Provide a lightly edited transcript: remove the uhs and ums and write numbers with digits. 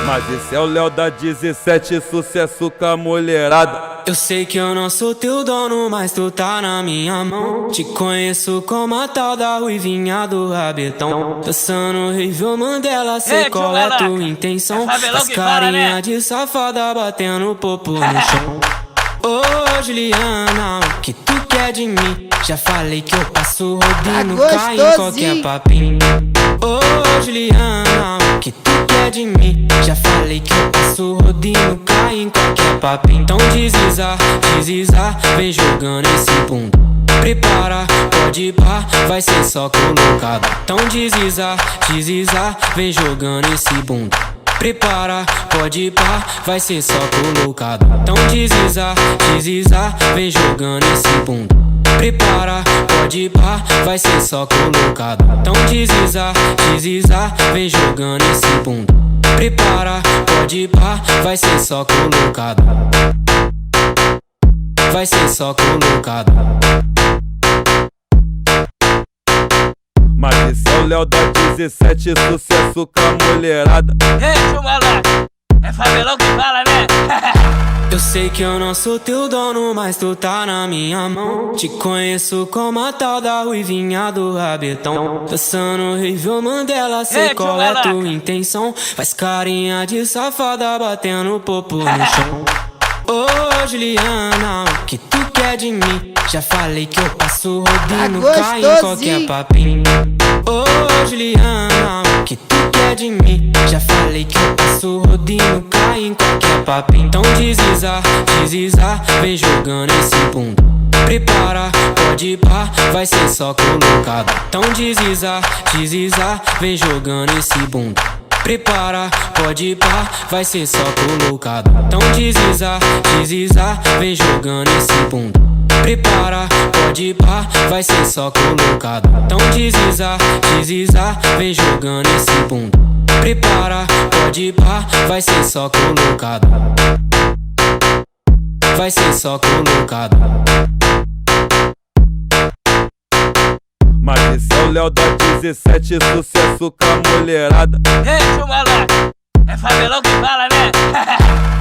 Mas esse é o Léo da 17, sucesso com a mulherada. Eu sei que eu não sou teu dono, mas tu tá na minha mão. Te conheço como a tal da ruivinha do rabetão. Dançando Rivel Mandela, sei qual é tua intenção. As carinha de safada batendo popo no chão. Ô Juliana, o que tu quer de mim? Já falei que eu passo rodinho, cai em qualquer papinho. Ô Juliana, o que tu quer de mim? Já falei que eu passo rodinho, cai em qualquer papinho. Então desliza, desliza, vem jogando esse bunda. Prepara, pode ir pá, vai ser só colocado. Então desliza, desliza, vem jogando esse bunda. Prepara, pode ir pá, vai ser só colocado. Então desliza, desliza, vem jogando esse bunda. Prepara, pode ir pá, vai ser só colocado. Então desliza, desliza, vem jogando esse bunda. Prepara, pode ir pá, vai ser só colocado. Vai ser só colocado. Mas esse é o Léo da 17, sucesso com a mulherada. Ei, Chumalaca, é favelão que fala, né? Eu sei que eu não sou teu dono, mas tu tá na minha mão. Te conheço como a tal da ruivinha do rabetão. Dançando Rivel Mandela, sei qual é tua intenção. Faz carinha de safada batendo popo no chão. Ô Juliana, o que tu quer de mim? Já falei que eu passo rodinho, cai em qualquer papinho. Ô Juliana, o que tu quer de mim? Já falei que eu passo rodinho, cai em qualquer papinho. Então desliza, desliza, vem jogando esse bunda. Prepara, pode ir pá, vai ser só colocado. Então desliza, desliza, vem jogando esse bunda. Prepara, pode ir pá, vai ser só colocado. Então desliza, desliza, vem jogando esse bunda. Prepara, pode ir pá, vai ser só colocado. Então desliza, desliza, vem jogando esse bunda. Prepara, pode ir pá, vai ser só colocado. Vai ser só colocado. Mas esse é o Léo da 17, sucesso com a mulherada. Ei, Chumalaca, é favelão que fala, né?